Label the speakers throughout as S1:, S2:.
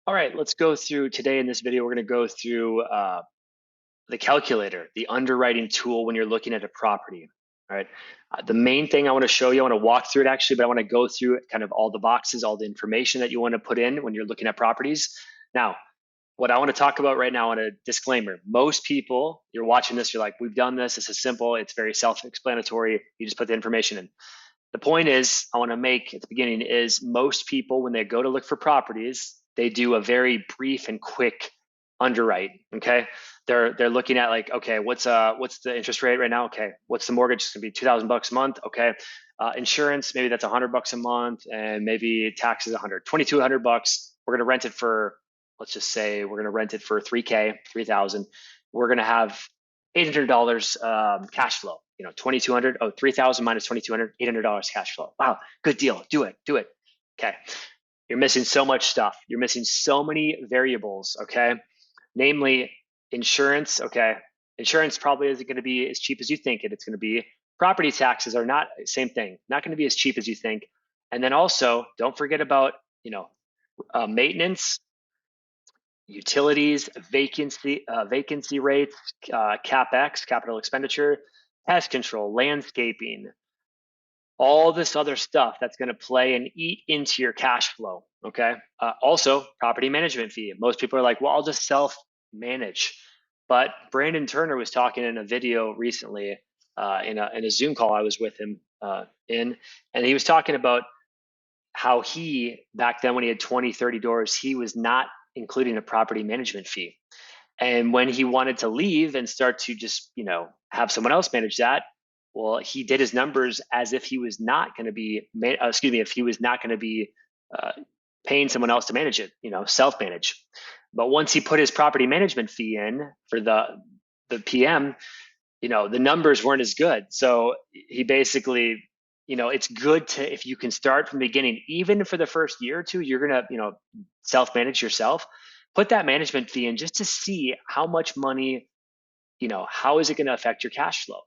S1: All right, let's go through today in this video. We're going to go through the calculator, the underwriting tool when you're looking at a property. All right. The main thing I want to show you, I want to walk through it actually, but I want to go through kind of all the boxes, all the information that you want to put in when you're looking at properties. Now, what I want to talk about right now on a disclaimer, most people, you're watching this, you're like, we've done this. This is simple. It's very self-explanatory. You just put the information in. The point is, I want to make at the beginning is most people, when they go to look for properties, they do a very brief and quick underwrite. Okay, they're looking at like, okay, what's the interest rate right now? Okay, what's the mortgage? It's gonna be $2,000 a month. Okay, insurance, maybe that's $100 a month, and maybe taxes 100, $2,200. We're gonna rent it for, let's just say we're gonna rent it for 3K, 3,000. We're gonna have $800 cash flow. 2,200. Oh, 3,000 minus 2,200, $800 cash flow. Wow, good deal. Do it. Okay. You're missing so much stuff. You're missing so many variables. Okay. Namely, insurance. Okay. Insurance probably isn't going to be as cheap as you think it's going to be. Property taxes are not same thing. Not going to be as cheap as you think. And then also, don't forget about maintenance, utilities, vacancy rates, CapEx, capital expenditure, pest control, landscaping, all this other stuff that's going to play and eat into your cash flow. Okay. Also, property management fee. Most people are like, well, I'll just self manage. But Brandon Turner was talking in a video recently in a Zoom call I was with him and he was talking about how he, back then when he had 20, 30 doors, he was not including a property management fee. And when he wanted to leave and start to just, have someone else manage that, well, he did his numbers as if he was not going to be, if he was not going to be paying someone else to manage it, self-manage. But once he put his property management fee in for the PM, the numbers weren't as good. So he basically, it's good to, if you can start from the beginning, even for the first year or two, you're going to, self-manage yourself, put that management fee in just to see how much money, how is it going to affect your cash flow?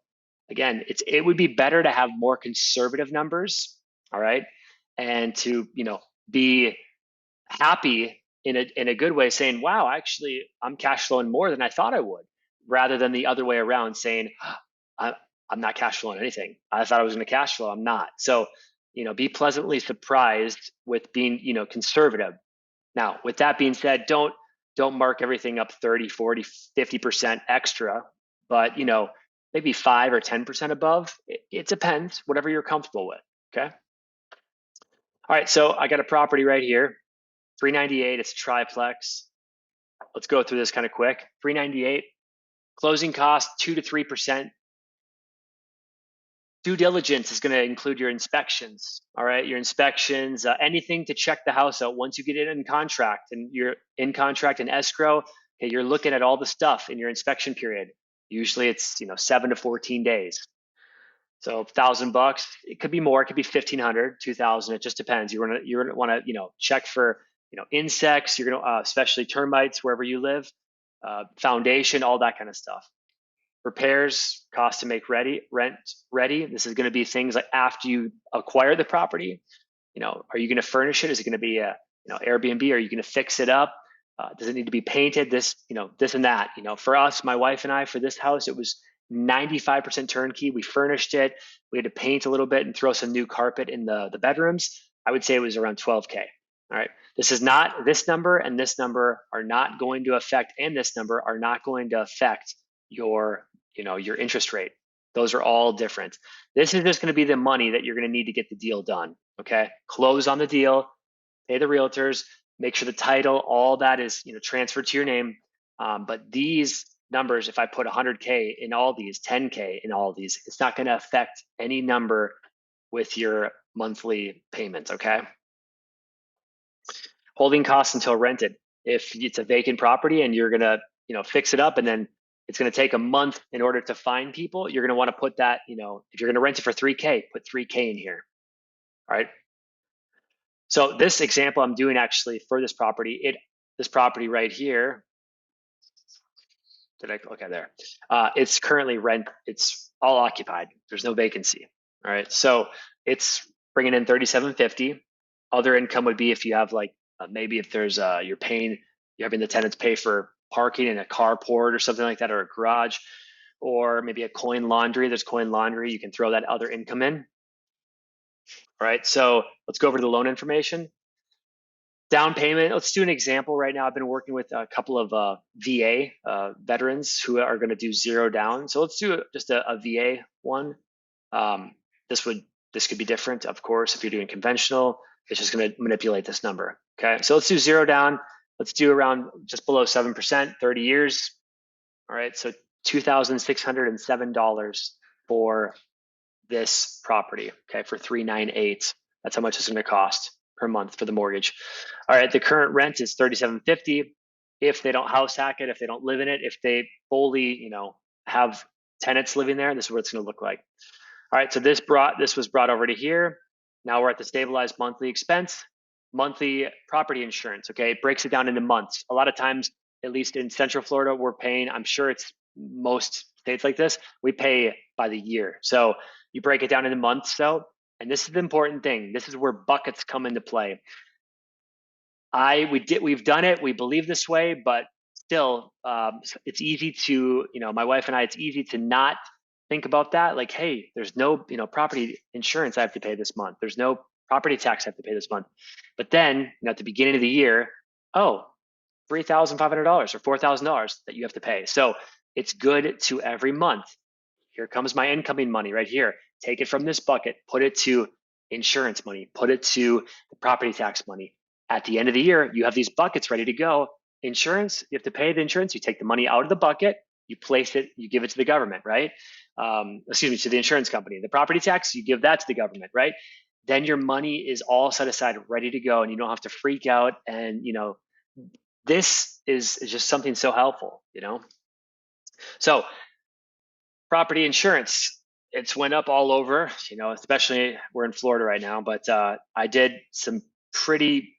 S1: Again, it would be better to have more conservative numbers, all right, and to be happy in a good way, saying, "Wow, actually, I'm cash flowing more than I thought I would," rather than the other way around, saying, "I'm not cash flowing anything. I thought I was going to cash flow. I'm not." So, be pleasantly surprised with being conservative. Now, with that being said, don't mark everything up 30, 40, 50% extra, but maybe 5 or 10% above. It depends, whatever you're comfortable with. Okay. All right. So I got a property right here, 398. It's a triplex. Let's go through this kind of quick. 398, closing cost 2 to 3%. Due diligence is going to include your inspections. All right, your inspections, anything to check the house out once you get it in contract and you're in contract and escrow. Okay, you're looking at all the stuff in your inspection period. Usually it's 7 to 14 days. So $1,000, it could be more, it could be 1,500, 2,000. It just depends. You're gonna want to check for insects. You're gonna especially termites wherever you live, foundation, all that kind of stuff. Repairs, cost to make rent ready. This is going to be things like after you acquire the property. Are you going to furnish it? Is it going to be a Airbnb? Are you going to fix it up? Does it need to be painted? This and that. For us, my wife and I, for this house, it was 95% turnkey. We furnished it. We had to paint a little bit and throw some new carpet in the bedrooms. I would say it was around 12K. All right. This number and this number are not going to affect, and this number are not going to affect your interest rate. Those are all different. This is just going to be the money that you're going to need to get the deal done. Okay. Close on the deal, pay the realtors, make sure the title, all that is, transferred to your name. But these numbers, if I put 100K in all these, 10K in all these, it's not going to affect any number with your monthly payments. Okay. Holding costs until rented. If it's a vacant property and you're going to, fix it up and then it's going to take a month in order to find people, you're going to want to put that, if you're going to rent it for 3K, put 3K in here. All right. So this example I'm doing actually for this property, this property right here, okay, there. It's currently it's all occupied. There's no vacancy. All right. So it's bringing in $3,750. Other income would be if you have like Maybe if there's you're having the tenants pay for parking in a carport or something like that, or a garage, or maybe a coin laundry. There's coin laundry. You can throw that other income in. All right. So let's go over to the loan information. Down payment. Let's do an example right now. I've been working with a couple of VA veterans who are going to do 0 down. So let's do just a VA one. Um, this could be different, of course, if you're doing conventional. It's just going to manipulate this number. Okay, so let's do 0 down. Let's do around just below 7%, 30 years. All right, so $2,607 for this property. Okay, for 398. That's how much it's going to cost per month for the mortgage. All right, the current rent is $3,750. If they don't house hack it, if they don't live in it, if they fully, have tenants living there, this is what it's going to look like. All right, so this was brought over to here. Now we're at the stabilized monthly expense, monthly property insurance. Okay, it breaks it down into months. A lot of times, at least in Central Florida, we're paying. I'm sure it's most states like this. We pay by the year. So you break it down into months, though, and this is the important thing. This is where buckets come into play. We've done it. We believe this way, but still, it's easy to, my wife and I, it's easy to not think about that. Like, hey, there's no, property insurance I have to pay this month. There's no property tax I have to pay this month. But then, at the beginning of the year, oh, $3,500 or $4,000 that you have to pay. So it's good to every month. Here comes my incoming money right here. Take it from this bucket, put it to insurance money, put it to the property tax money. At the end of the year, you have these buckets ready to go. Insurance, you have to pay the insurance. You take the money out of the bucket, you place it, you give it to the government, right? To the insurance company. The property tax, you give that to the government, right? Then your money is all set aside, ready to go, and you don't have to freak out. And this is just something so helpful, So property insurance, it's went up all over, especially we're in Florida right now, but I did some pretty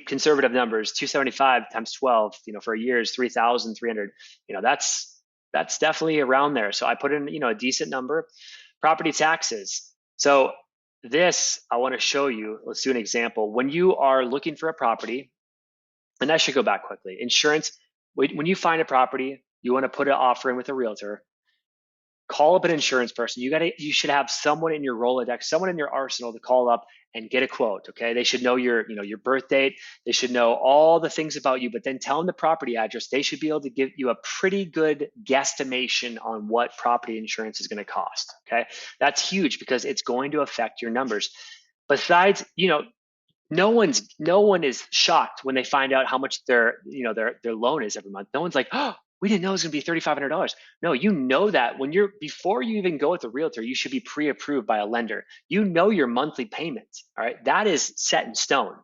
S1: conservative numbers. 275 times 12, for a year is 3,300. That's definitely around there. So I put in, a decent number. Property taxes. So this, I want to show you. Let's do an example. When you are looking for a property, and I should go back quickly. Insurance, when you find a property, you want to put an offer in with a realtor. Call up an insurance person. You should have someone in your Rolodex, someone in your arsenal to call up and get a quote. Okay, they should know your birth date. They should know all the things about you. But then tell them the property address. They should be able to give you a pretty good guesstimation on what property insurance is going to cost. Okay, that's huge because it's going to affect your numbers. Besides, no one is shocked when they find out how much their loan is every month. No one's like, oh, we didn't know it was going to be $3,500. No, you know that before you even go with a realtor, you should be pre-approved by a lender. You know your monthly payments. All right, that is set in stone.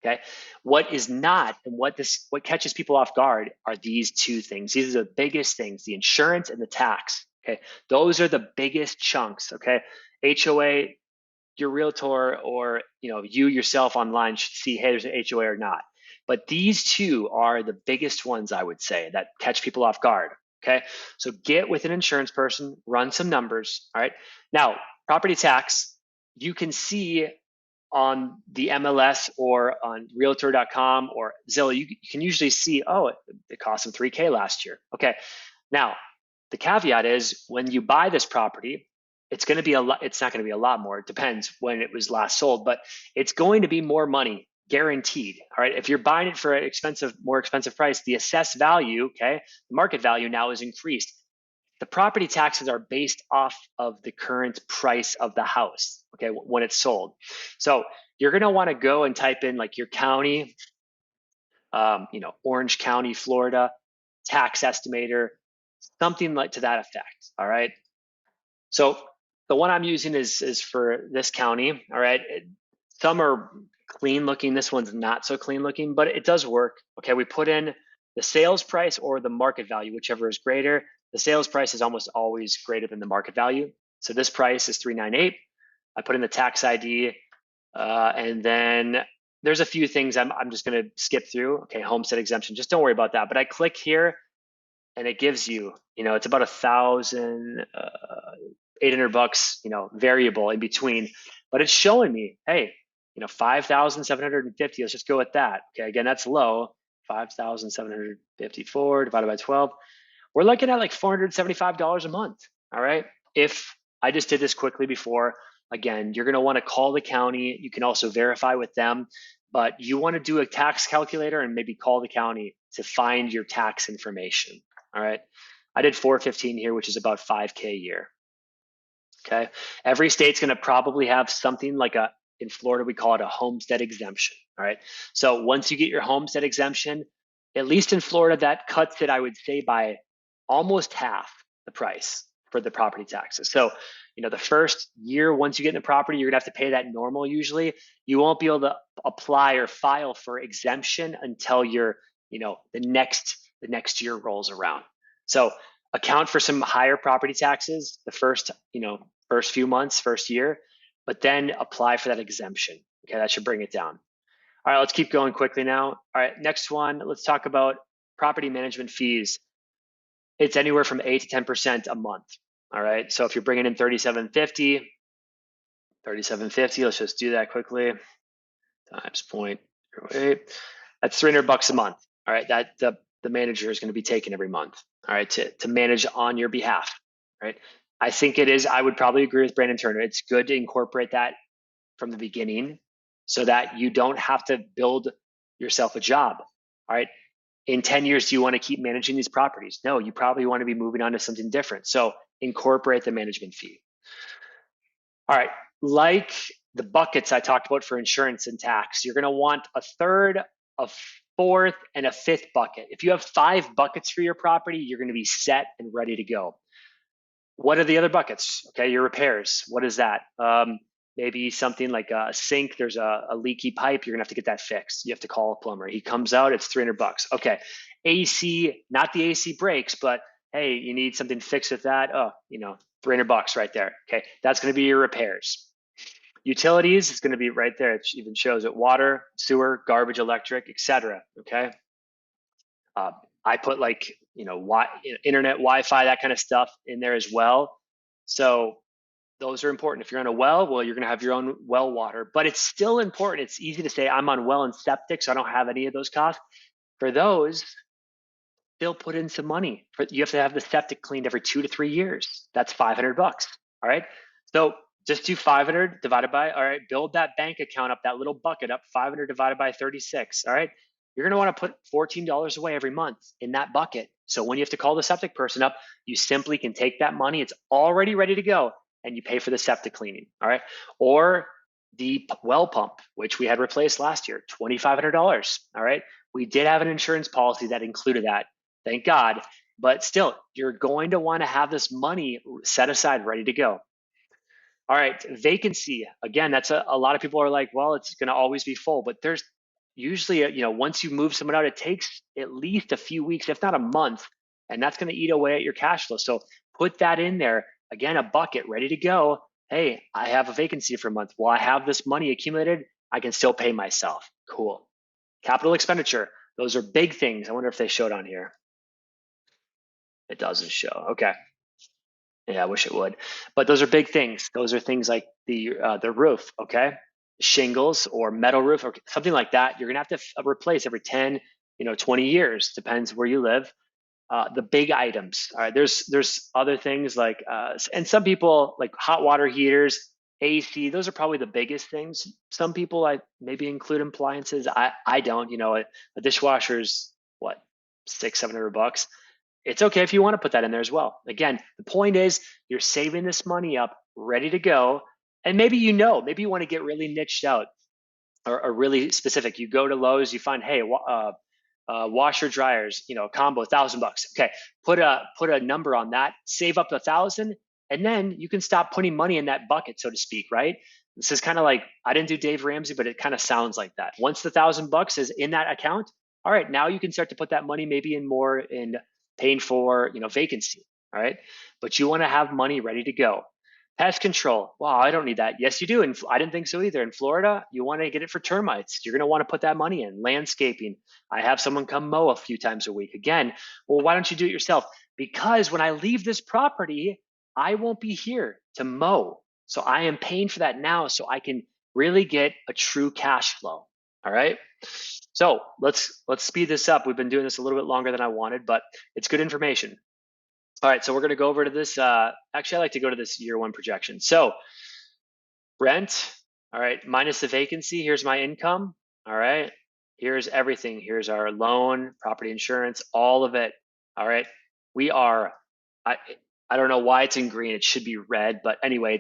S1: Okay, what is not, and what catches people off guard are these two things. These are the biggest things: the insurance and the tax. Okay, those are the biggest chunks. Okay, HOA. Your realtor or you yourself online should see, hey, there's an HOA or not. But these two are the biggest ones, I would say, that catch people off guard. Okay, so get with an insurance person, run some numbers. All right, now property tax, you can see on the MLS or on realtor.com or Zillow, you can usually see, oh, it cost them $3,000 last year. Okay, now the caveat is when you buy this property, it's going to be it's not going to be a lot more. It depends when it was last sold, but it's going to be more money guaranteed. All right. If you're buying it for an more expensive price, the assessed value, the market value now is increased. The property taxes are based off of the current price of the house, when it's sold. So you're going to want to go and type in like your county, Orange County, Florida, tax estimator, something like to that effect. All right. So the one I'm using is for this county. All right. Some are clean looking. This one's not so clean looking, but it does work. Okay. We put in the sales price or the market value, whichever is greater. The sales price is almost always greater than the market value. So this price is 398. I put in the tax ID, and then there's a few things I'm just going to skip through. Okay. Homestead exemption. Just don't worry about that. But I click here and it gives you, it's about $1,800, variable in between, but it's showing me, hey, 5,750. Let's just go with that. Okay, again, that's low. 5,754 divided by 12. We're looking at like $475 a month. All right. If I just did this quickly before, again, you're going to want to call the county. You can also verify with them, but you want to do a tax calculator and maybe call the county to find your tax information. All right. I did 415 here, which is about 5K a year. Okay. Every state's going to probably have something like in Florida, we call it a homestead exemption. All right. So once you get your homestead exemption, at least in Florida, that cuts it, I would say, by almost half the price for the property taxes. So, the first year, once you get in the property, you're gonna have to pay that normal usually. You won't be able to apply or file for exemption until the next year rolls around. So account for some higher property taxes the first few months, first year, but then apply for that exemption. Okay, that should bring it down. All right, let's keep going quickly now. All right, next one, let's talk about property management fees. It's anywhere from 8 to 10% a month. All right, so if you're bringing in 3750, let's just do that quickly, times 0.08, that's $300 a month. All right, that the manager is going to be taking every month. All right, to manage on your behalf. Right, I think it is. I would probably agree with Brandon Turner. It's good to incorporate that from the beginning, so that you don't have to build yourself a job. All right. In 10 years, do you want to keep managing these properties? No, you probably want to be moving on to something different. So incorporate the management fee. All right. Like the buckets I talked about for insurance and tax, you're going to want a third, a fourth, and a fifth bucket. If you have 5 buckets for your property, you're going to be set and ready to go. What are the other buckets? Okay, your repairs. What is that? Maybe something like a sink, there's a leaky pipe, you're gonna have to get that fixed. You have to call a plumber. He comes out, it's $300. Okay, AC, not the AC breaks, but hey, you need something fixed with that. Oh, $300 right there. Okay, that's gonna be your repairs. Utilities is gonna be right there. It even shows it: water, sewer, garbage, electric, etc. Okay. I put internet, Wi-Fi, that kind of stuff in there as well. So those are important. If you're on a well, you're going to have your own well water, but it's still important. It's easy to say I'm on well and septic, so I don't have any of those costs. For those, they'll put in some money. You have to have the septic cleaned every 2 to 3 years. That's $500. All right. So just do 500 divided by, all right, build that bank account up, that little bucket up, 500 divided by 36. All right. You're going to want to put $14 away every month in that bucket. So when you have to call the septic person up, you simply can take that money. It's already ready to go, and you pay for the septic cleaning. All right. Or the well pump, which we had replaced last year, $2,500. All right. We did have an insurance policy that included that. Thank God. But still, you're going to want to have this money set aside, ready to go. All right, vacancy. Again, that's a lot of people are like, well, it's going to always be full, but there's usually, once you move someone out, it takes at least a few weeks, if not a month, and that's going to eat away at your cash flow. So put that in there. Again, a bucket ready to go. Hey, I have a vacancy for a month. Well, I have this money accumulated. I can still pay myself. Cool. Capital expenditure. Those are big things. I wonder if they showed on here. It doesn't show. Okay. Yeah, I wish it would. But those are big things. Those are things like the roof, okay? Shingles or metal roof or something like that. You're gonna have to replace every 10, 20 years, depends where you live. The big items. All right, there's other things like and some people like hot water heaters, AC. Those are probably the biggest things. Some people I maybe include appliances. I don't. A dishwasher's what, $600-700. It's okay if you want to put that in there as well. Again, the point is you're saving this money up, ready to go. And maybe you want to get really niched out or really specific. You go to Lowe's, you find, hey, washer dryers, combo, $1,000. Okay, put a number on that, save up to 1,000, and then you can stop putting money in that bucket, so to speak, right? This is kind of like, I didn't do Dave Ramsey, but it kind of sounds like that. Once the $1,000 is in that account, all right, now you can start to put that money maybe in more in paying for, vacancy. All right. But you want to have money ready to go. Pest control. Wow, I don't need that. Yes, you do. And I didn't think so either. In Florida, you want to get it for termites. You're going to want to put that money in. Landscaping. I have someone come mow a few times a week. Again, well, why don't you do it yourself? Because when I leave this property, I won't be here to mow. So I am paying for that now so I can really get a true cash flow. All right. So let's speed this up. We've been doing this a little bit longer than I wanted, but it's good information. All right, so we're going to go over to this. Actually, I like to go to this year one projection. So rent, all right, minus the vacancy. Here's my income. All right, here's everything. Here's our loan, property insurance, all of it. All right, we are. I don't know why it's in green. It should be red, but anyway,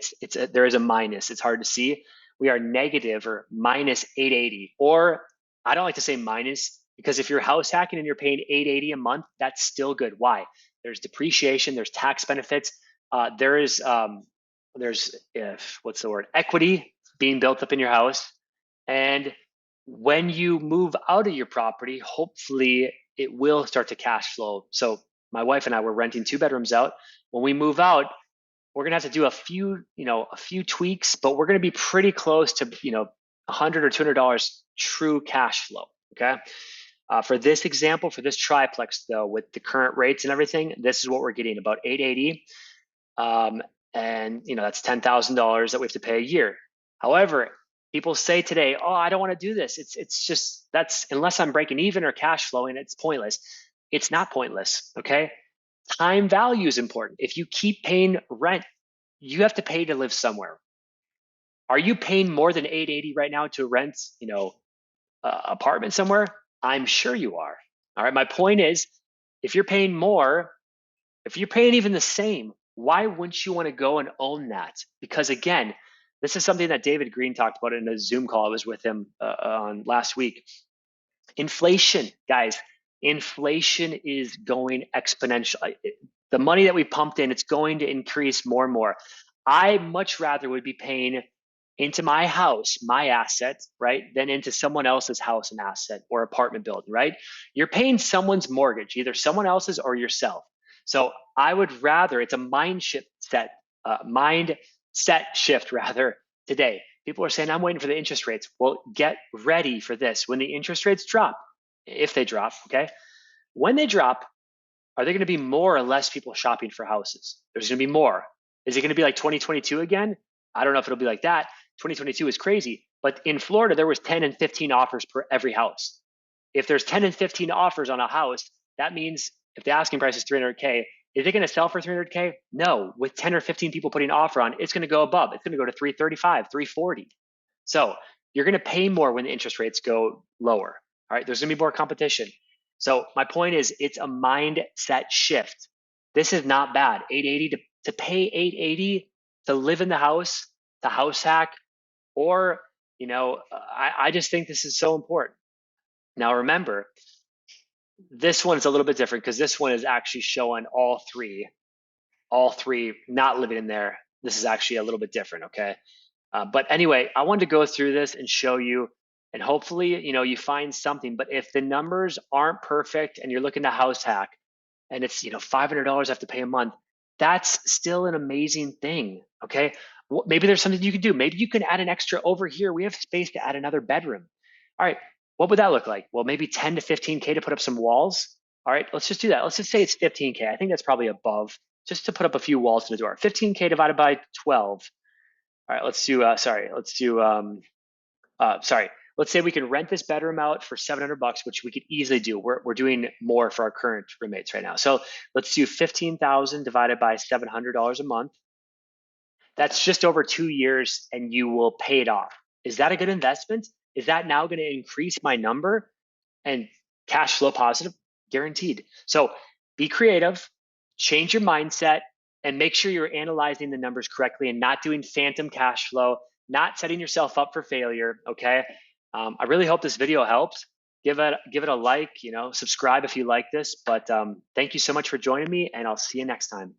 S1: there is a minus. It's hard to see. We are negative or minus 880, or I don't like to say minus because if you're house hacking and you're paying 880 a month, that's still good. Why? There's depreciation. There's tax benefits. There's what's the word, equity being built up in your house, and when you move out of your property, hopefully it will start to cash flow. So my wife and I were renting 2 bedrooms out. When we move out, we're gonna have to do a few tweaks, but we're gonna be pretty close to $100 or $200 true cash flow. Okay. For this example, for this triplex though, with the current rates and everything, this is what we're getting, about 880. And that's $10,000 that we have to pay a year. However, people say today, oh, I don't want to do this. It's just, that's, unless I'm breaking even or cash flowing, it's pointless. It's not pointless. Okay. Time value is important. If you keep paying rent, you have to pay to live somewhere. Are you paying more than 880 right now to rent, apartment somewhere? I'm sure you are. All right. My point is, if you're paying more, if you're paying even the same, why wouldn't you want to go and own that? Because again, this is something that David Green talked about in a Zoom call I was with him on last week. Inflation, guys, inflation is going exponential. The money that we pumped in, it's going to increase more and more. I much rather would be paying into my house, my asset, right, than into someone else's house and asset or apartment building, right? You're paying someone's mortgage, either someone else's or yourself. So I would rather, it's a mindset shift rather today. People are saying, I'm waiting for the interest rates. Well, get ready for this. When the interest rates drop, if they drop, okay, when they drop, are there going to be more or less people shopping for houses? There's going to be more. Is it going to be like 2022 again? I don't know if it'll be like that. 2022 is crazy, but in Florida, there was 10 and 15 offers per every house. If there's 10 and 15 offers on a house, that means if the asking price is 300K, is it going to sell for 300K? No. With 10 or 15 people putting an offer on, it's going to go above. It's going to go to 335, 340. So you're going to pay more when the interest rates go lower. All right. There's going to be more competition. So my point is, it's a mindset shift. This is not bad. 880 to pay 880 to live in the house, to house hack, or I just think this is so important. Now remember, this one is a little bit different because this one is actually showing all three not living in there. This is actually a little bit different, okay? But anyway, I wanted to go through this and show you, and hopefully, you find something. But if the numbers aren't perfect and you're looking to house hack, and it's $500 I have to pay a month, that's still an amazing thing, okay? Maybe there's something you can do. Maybe you can add an extra over here. We have space to add another bedroom. All right, what would that look like? Well, maybe 10 to 15K to put up some walls. All right, let's just do that. Let's just say it's 15K. I think that's probably above, just to put up a few walls in the door. 15K divided by 12. All right, let's do, let's say we can rent this bedroom out for $700, which we could easily do. We're doing more for our current roommates right now. So let's do 15,000 divided by $700 a month. That's just over 2 years and you will pay it off. Is that a good investment? Is that now going to increase my number and cash flow positive? Guaranteed. So be creative, change your mindset, and make sure you're analyzing the numbers correctly and not doing phantom cash flow, not setting yourself up for failure. Okay. I really hope this video helped. Give it a like, subscribe if you like this. But thank you so much for joining me, and I'll see you next time.